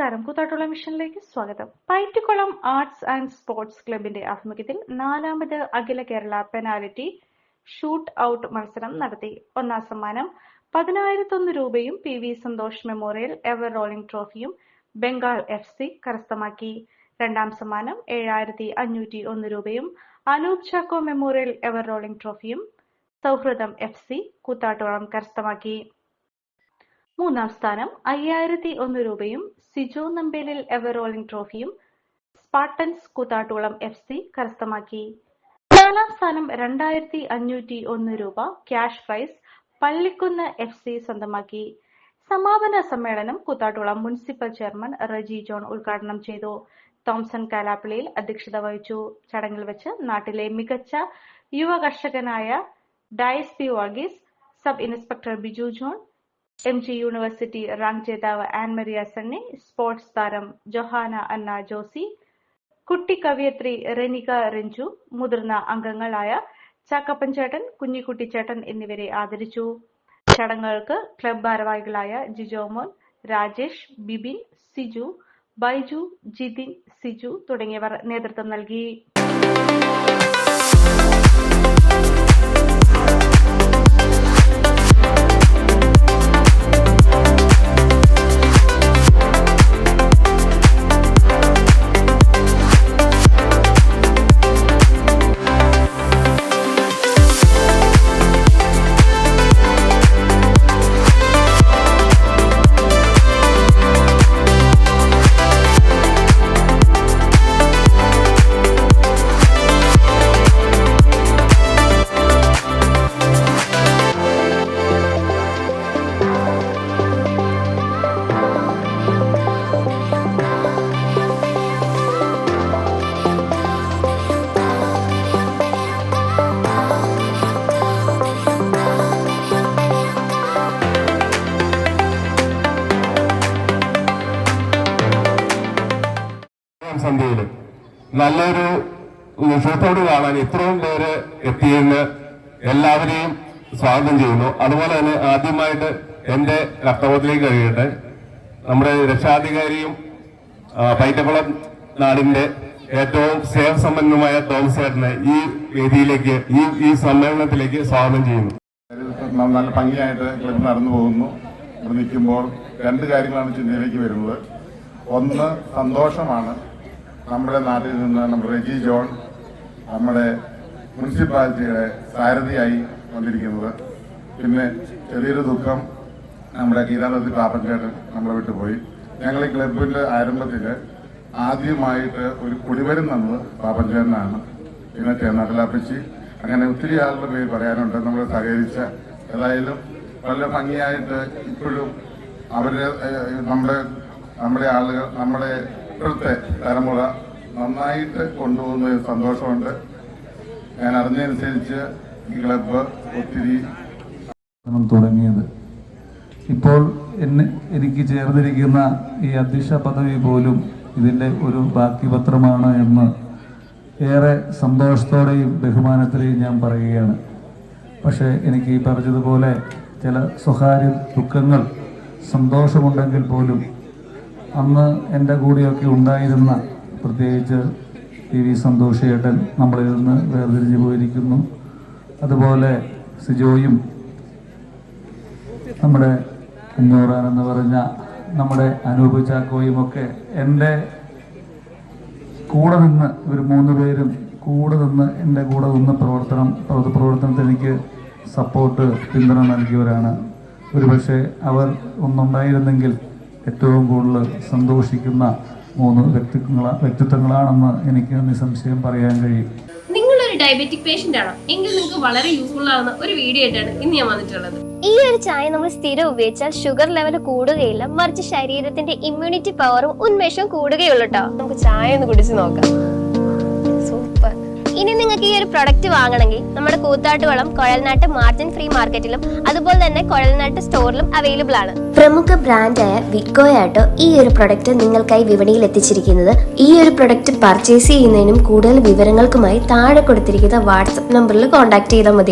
നമസ്കാരം. കൂത്താട്ടുള്ള മിഷനിലേക്ക് സ്വാഗതം. പൈറ്റുകുളം arts and sports ക്ലബിന്റെ ആഭിമുഖ്യത്തിൽ 4ാമത് അഖില കേരള പെനാൽറ്റി ഷൂട്ട് ഔട്ട് മത്സരം നടത്തി. ഒന്നാം സമ്മാനം 10,001 രൂപയും PV Santhosh memorial ever rolling ട്രോഫിയും ബംഗാൾ FC കരസ്ഥമാക്കി. രണ്ടാം സമ്മാനം 7,501 രൂപയും Anoop Chacko memorial ever rolling ട്രോഫിയും സൗഹൃദം FC കൂത്താട്ടുകുളം കരസ്ഥമാക്കി. മൂന്നാം സ്ഥാനം 5,001 രൂപയും സിജോ നമ്പേലിൽ എവർ റോളിംഗ് ട്രോഫിയും സ്പാർട്ടൻസ് കൂത്താട്ടുകുളം FC കരസ്ഥമാക്കി. നാലാം സ്ഥാനം 2,501 രൂപ ക്യാഷ് പ്രൈസ് പള്ളിക്കുന്ന് FC സ്വന്തമാക്കി. സമാപന സമ്മേളനം Koothattukulam municipal chairman Reji John ഉദ്ഘാടനം ചെയ്തു. തോംസൺ കാലാപ്പള്ളിയിൽ അധ്യക്ഷത വഹിച്ചു. ചടങ്ങിൽ വെച്ച് നാട്ടിലെ മികച്ച യുവ കർഷകനായ Dias P Varghese, sub inspector Biju John, MG university rank ജേതാവ് ആൻമരിയ സണ്ണി, സ്പോർട്സ് താരം ജൊഹാന അന്ന ജോസി, കുട്ടി കവിയത്രി റെനിക രഞ്ജു, മുതിർന്ന അംഗങ്ങളായ ചാക്കപ്പൻ ചേട്ടൻ, കുഞ്ഞിക്കുട്ടിച്ചേട്ടൻ എന്നിവരെ ആദരിച്ചു. ചടങ്ങുകൾക്ക് ക്ലബ് ഭാരവാഹികളായ ജിജോമോൻ, രാജേഷ്, ബിബിൻ, സിജു, ബൈജു, ജിതിൻ, സിജു തുടങ്ങിയവർ നേതൃത്വം നൽകി. സന്ധ്യയില് നല്ലൊരു ഷൂട്ടൗട്ട് കാണാൻ ഇത്രയും പേര് എത്തിയെന്ന് എല്ലാവരെയും സ്വാഗതം ചെയ്യുന്നു. അതുപോലെ തന്നെ ആദ്യമായിട്ട് എന്റെ കർത്തവ്യത്തിലേക്ക് കഴിയട്ടെ നമ്മുടെ രക്ഷാധികാരിയും പൈറ്റക്കുളം നാടിന്റെ ഏറ്റവും സ്നേഹസമ്പന്നമായ തോമസ് ചേട്ടനെ ഈ വേദിയിലേക്ക് ഈ സമ്മേളനത്തിലേക്ക് സ്വാഗതം ചെയ്യുന്നു. നല്ല ഭംഗിയായിട്ട് ക്ലബ് നടന്നു പോകുന്നു. ഇവിടെ നിൽക്കുമ്പോൾ രണ്ട് കാര്യങ്ങളാണ് ചിന്തയിലേക്ക് വരുന്നത്. ഒന്ന്, സന്തോഷമാണ് നമ്മുടെ നാട്ടിൽ നിന്ന് നമ്മുടെ റെജി ജോൺ നമ്മുടെ മുനിസിപ്പാലിറ്റിയുടെ സാരഥിയായി വന്നിരിക്കുന്നത്. പിന്നെ ചെറിയൊരു ദുഃഖം, നമ്മുടെ ഗീതാനദി പാപ്പൻചേട്ടൻ നമ്മളെ വിട്ടുപോയി. ഞങ്ങൾ ഈ ക്ലബിൻ്റെ ആരംഭത്തിൽ ആദ്യമായിട്ട് ഒരു കുടിവരും തന്നത് പാപ്പൻചേട്ടനാണ്. പിന്നെ ചേന്നാട്ടിലാപ്പച്ചി, അങ്ങനെ ഒത്തിരി ആളുടെ പേര് പറയാനുണ്ട് നമ്മൾ സഹകരിച്ച. ഏതായാലും വളരെ ഭംഗിയായിട്ട് ഇപ്പോഴും അവരുടെ നമ്മുടെ ആളുകൾ നമ്മുടെ ഇപ്പോഴത്തെ തലമുറ നന്നായിട്ട് കൊണ്ടുപോകുന്ന സന്തോഷമുണ്ട്. ഞാൻ അറിഞ്ഞതനുസരിച്ച് ഈ ക്ലബ്ബ് ഒത്തിരി തുടങ്ങിയത്. ഇപ്പോൾ എനിക്ക് ചേർന്നിരിക്കുന്ന ഈ അധ്യക്ഷ പദവി പോലും ഇതിൻ്റെ ഒരു ബാക്കി പത്രമാണ് എന്ന് ഏറെ സന്തോഷത്തോടെയും ബഹുമാനത്തിലെയും ഞാൻ പറയുകയാണ്. പക്ഷേ എനിക്ക് ഈ പറഞ്ഞതുപോലെ ചില സ്വകാര്യ ദുഃഖങ്ങൾ, സന്തോഷമുണ്ടെങ്കിൽ പോലും അന്ന് എൻ്റെ കൂടെയൊക്കെ ഉണ്ടായിരുന്ന പ്രത്യേകിച്ച് PV സന്തോഷ് ചേട്ടൻ നമ്മളിൽ നിന്ന് വേർതിരിഞ്ഞു പോയിരിക്കുന്നു. അതുപോലെ സിജോയും നമ്മുടെ അഞ്ഞൂറാൻ എന്ന് പറഞ്ഞ നമ്മുടെ അനൂപ് ചാക്കോയും ഒക്കെ എൻ്റെ കൂടെ നിന്ന്, ഇവർ 3 പേരും കൂടെ നിന്ന് എൻ്റെ കൂടെ നിന്ന് പ്രവർത്തനത്തിന് എനിക്ക് സപ്പോർട്ട്, പിന്തുണ നൽകിയവരാണ്. ഒരുപക്ഷെ അവർ ഒന്നുണ്ടായിരുന്നെങ്കിൽ ഏറ്റവും കൂടുതൽ സന്തോഷിക്കുന്ന 3 വ്യക്തിത്വങ്ങളാണെന്ന് എനിക്ക് നിസ്സംശയം പറയാൻ കഴിയും. നിങ്ങളൊരു ഡയബറ്റിക് പേഷ്യന്റ് ആണോ എങ്കിൽ നിങ്ങൾക്ക് വളരെ യൂസ്ഫുൾ ആവുന്ന ഒരു വീഡിയോ ആയിട്ടാണ് ഇന്ന് ഞാൻ വന്നിട്ടുള്ളത്. ഈ ഒരു ചായ നമ്മൾ സ്ഥിരം ഉപയോഗിച്ചാൽ ഷുഗർ ലെവൽ കൂടുകയില്ല, മറിച്ച് ശരീരത്തിന്റെ ഇമ്മ്യൂണിറ്റി പവറും ഉന്മേഷവും കൂടുകയുള്ളൂ കേട്ടോ. നമുക്ക് ചായ ഒന്ന് കുടിച്ച് നോക്കാം. സൂപ്പർ. ഇനി നിങ്ങൾക്ക് ഈ ഒരു പ്രൊഡക്റ്റ് വാങ്ങണമെങ്കിൽ നമ്മുടെ കൂത്താട്ടുകുളം കൊഴൽനാട്ട് മാർജിൻ ഫ്രീ മാർക്കറ്റിലും അതുപോലെ തന്നെ കൊഴൽനാട്ട് സ്റ്റോറിലും അവൈലബിൾ ആണ്. പ്രമുഖ ബ്രാൻഡായ വിക്കോയാട്ടോ ഈ ഒരു പ്രൊഡക്റ്റ് നിങ്ങൾക്കായി വിപണിയിൽ എത്തിച്ചിരിക്കുന്നത്. ഈ ഒരു പ്രൊഡക്റ്റ് പർച്ചേസ് ചെയ്യുന്നതിനും കൂടുതൽ വിവരങ്ങൾക്കുമായി താഴെ കൊടുത്തിരിക്കുന്ന വാട്സ്ആപ്പ് നമ്പറിൽ കോൺടാക്ട് ചെയ്താൽ മതി.